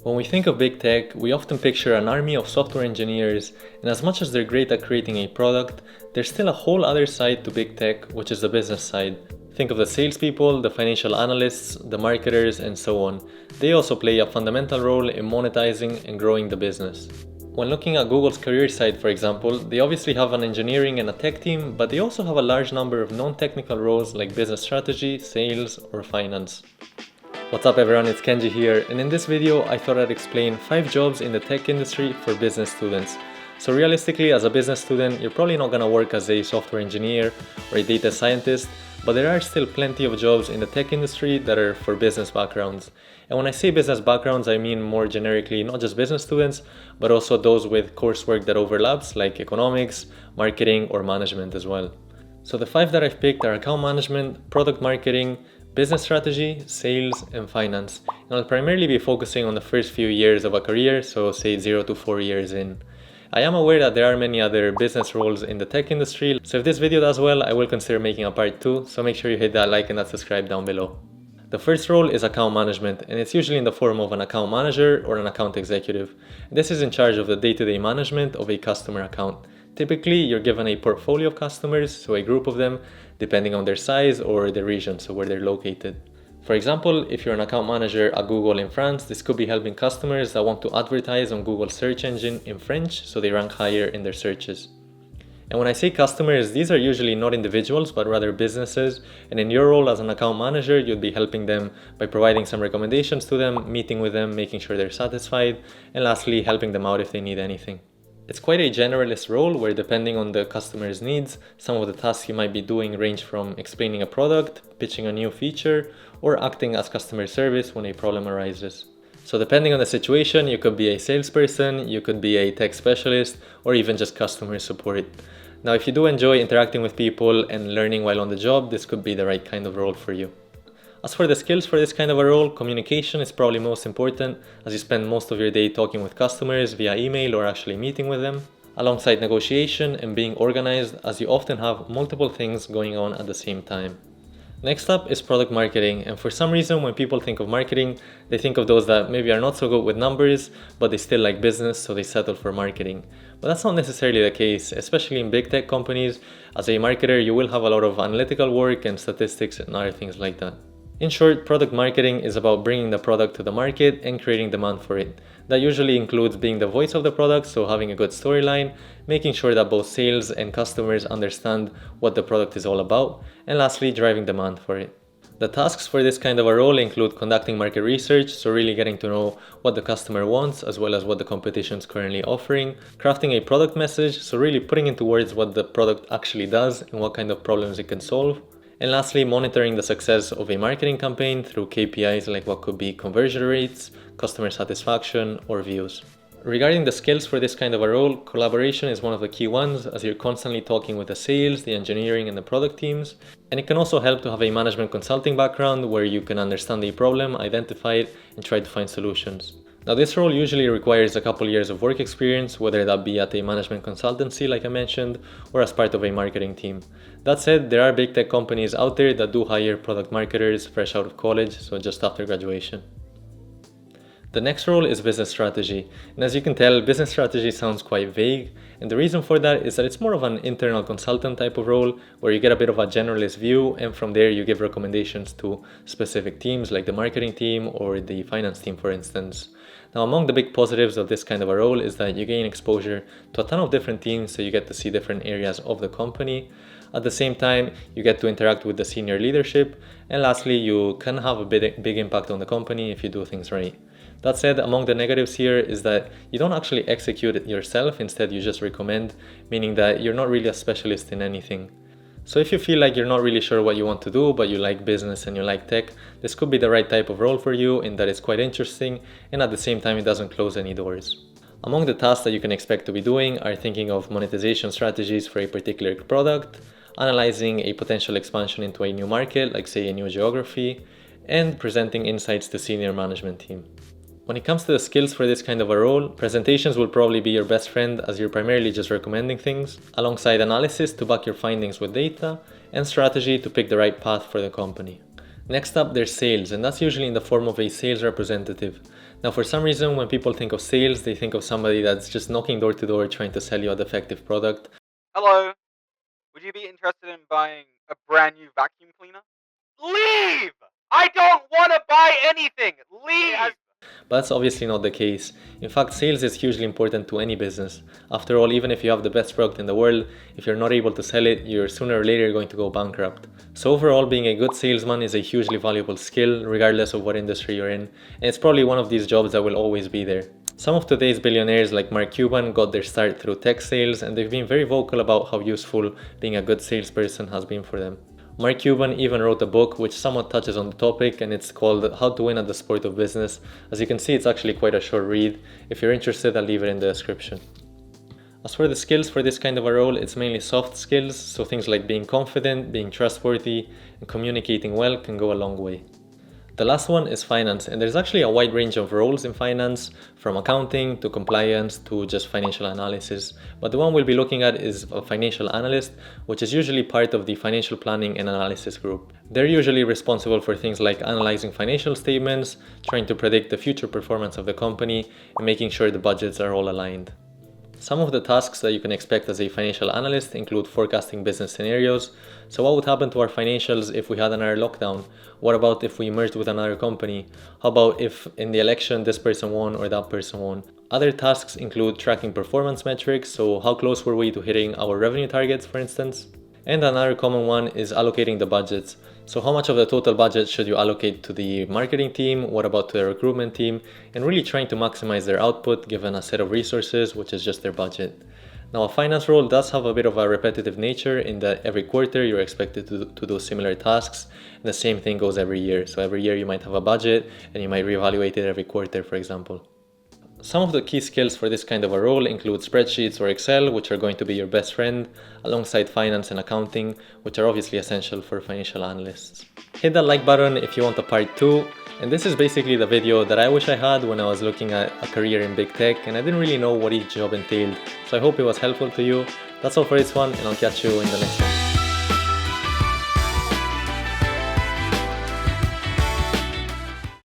When we think of big tech, we often picture an army of software engineers, and as much as they're great at creating a product, there's still a whole other side to big tech, which is the business side. Think of the salespeople, the financial analysts, the marketers, and so on. They also play a fundamental role in monetizing and growing the business. When looking at Google's career side, for example, they obviously have an engineering and a tech team, but they also have a large number of non-technical roles like business strategy, sales, or finance. What's up everyone, it's Kenji here, and in this video I thought I'd explain 5 jobs in the tech industry for business students. So realistically, as a business student, you're probably not gonna work as a software engineer or a data scientist, but there are still plenty of jobs in the tech industry that are for business backgrounds. And when I say business backgrounds, I mean more generically not just business students, but also those with coursework that overlaps like economics, marketing, or management as well. So the 5 that I've picked are account management, product marketing, business strategy, sales, and finance. And I'll primarily be focusing on the first few years of a career, so say 0 to 4 years in. I am aware that there are many other business roles in the tech industry, so if this video does well, I will consider making a part 2, so make sure you hit that like and that subscribe down below. The first role is account management, and it's usually in the form of an account manager or an account executive. This is in charge of the day-to-day management of a customer account. Typically, you're given a portfolio of customers, so a group of them, depending on their size or their region, so where they're located. For example, if you're an account manager at Google in France, this could be helping customers that want to advertise on Google's search engine in French, so they rank higher in their searches. And when I say customers, these are usually not individuals, but rather businesses. And in your role as an account manager, you'll be helping them by providing some recommendations to them, meeting with them, making sure they're satisfied, and lastly, helping them out if they need anything. It's quite a generalist role where, depending on the customer's needs, some of the tasks you might be doing range from explaining a product, pitching a new feature, or acting as customer service when a problem arises. So depending on the situation, you could be a salesperson, you could be a tech specialist, or even just customer support. Now, if you do enjoy interacting with people and learning while on the job, this could be the right kind of role for you. As for the skills for this kind of a role, communication is probably most important, as you spend most of your day talking with customers via email or actually meeting with them, alongside negotiation and being organized, as you often have multiple things going on at the same time. Next up is product marketing, and for some reason when people think of marketing, they think of those that maybe are not so good with numbers, but they still like business, so they settle for marketing. But that's not necessarily the case, especially in big tech companies. As a marketer, you will have a lot of analytical work and statistics and other things like that. In short, product marketing is about bringing the product to the market and creating demand for it. That usually includes being the voice of the product, so having a good storyline, making sure that both sales and customers understand what the product is all about, and lastly, driving demand for it. The tasks for this kind of a role include conducting market research, so really getting to know what the customer wants as well as what the competition is currently offering, crafting a product message, so really putting into words what the product actually does and what kind of problems it can solve, and lastly, monitoring the success of a marketing campaign through KPIs like what could be conversion rates, customer satisfaction, or views. Regarding the skills for this kind of a role, collaboration is one of the key ones, as you're constantly talking with the sales, the engineering, and the product teams. And it can also help to have a management consulting background where you can understand a problem, identify it, and try to find solutions. Now, this role usually requires a couple years of work experience, whether that be at a management consultancy like I mentioned, or as part of a marketing team. That said, there are big tech companies out there that do hire product marketers fresh out of college, so just after graduation. The next role is business strategy, and as you can tell, business strategy sounds quite vague, and the reason for that is that it's more of an internal consultant type of role where you get a bit of a generalist view, and from there you give recommendations to specific teams like the marketing team or the finance team, for instance. Now, among the big positives of this kind of a role is that you gain exposure to a ton of different teams, so you get to see different areas of the company. At the same time, you get to interact with the senior leadership, and lastly, you can have a big impact on the company if you do things right. That said, among the negatives here is that you don't actually execute it yourself, instead you just recommend, meaning that you're not really a specialist in anything. So if you feel like you're not really sure what you want to do, but you like business and you like tech, this could be the right type of role for you, in that it's quite interesting and at the same time it doesn't close any doors. Among the tasks that you can expect to be doing are thinking of monetization strategies for a particular product, analyzing a potential expansion into a new market, like say a new geography, and presenting insights to senior management team. When it comes to the skills for this kind of a role, presentations will probably be your best friend, as you're primarily just recommending things, alongside analysis to back your findings with data, and strategy to pick the right path for the company. Next up, there's sales, and that's usually in the form of a sales representative. Now, for some reason, when people think of sales, they think of somebody that's just knocking door to door trying to sell you a defective product. Hello, would you be interested in buying a brand new vacuum cleaner? Leave! I don't want to buy anything! Leave! But that's obviously not the case. In fact, sales is hugely important to any business. After all, even if you have the best product in the world, if you're not able to sell it, you're sooner or later going to go bankrupt. So overall, being a good salesman is a hugely valuable skill, regardless of what industry you're in, and it's probably one of these jobs that will always be there. Some of today's billionaires like Mark Cuban got their start through tech sales, and they've been very vocal about how useful being a good salesperson has been for them. Mark Cuban even wrote a book which somewhat touches on the topic, and it's called How to Win at the Sport of Business. As you can see, it's actually quite a short read. If you're interested, I'll leave it in the description. As for the skills for this kind of a role, it's mainly soft skills, so things like being confident, being trustworthy, and communicating well can go a long way. The last one is finance, and there's actually a wide range of roles in finance, from accounting to compliance to just financial analysis. But the one we'll be looking at is a financial analyst, which is usually part of the financial planning and analysis group. They're usually responsible for things like analyzing financial statements, trying to predict the future performance of the company, and making sure the budgets are all aligned. Some of the tasks that you can expect as a financial analyst include forecasting business scenarios. So what would happen to our financials if we had another lockdown? What about if we merged with another company? How about if in the election this person won or that person won? Other tasks include tracking performance metrics, so how close were we to hitting our revenue targets, for instance? And another common one is allocating the budgets. So how much of the total budget should you allocate to the marketing team? What about to the recruitment team? And really trying to maximize their output given a set of resources, which is just their budget. Now, a finance role does have a bit of a repetitive nature in that every quarter you're expected to do similar tasks. And the same thing goes every year. So every year you might have a budget and you might reevaluate it every quarter, for example. Some of the key skills for this kind of a role include spreadsheets or Excel, which are going to be your best friend, alongside finance and accounting, which are obviously essential for financial analysts. Hit that like button if you want a part 2, and this is basically the video that I wish I had when I was looking at a career in big tech and I didn't really know what each job entailed, so I hope it was helpful to you. That's all for this one, and I'll catch you in the next one.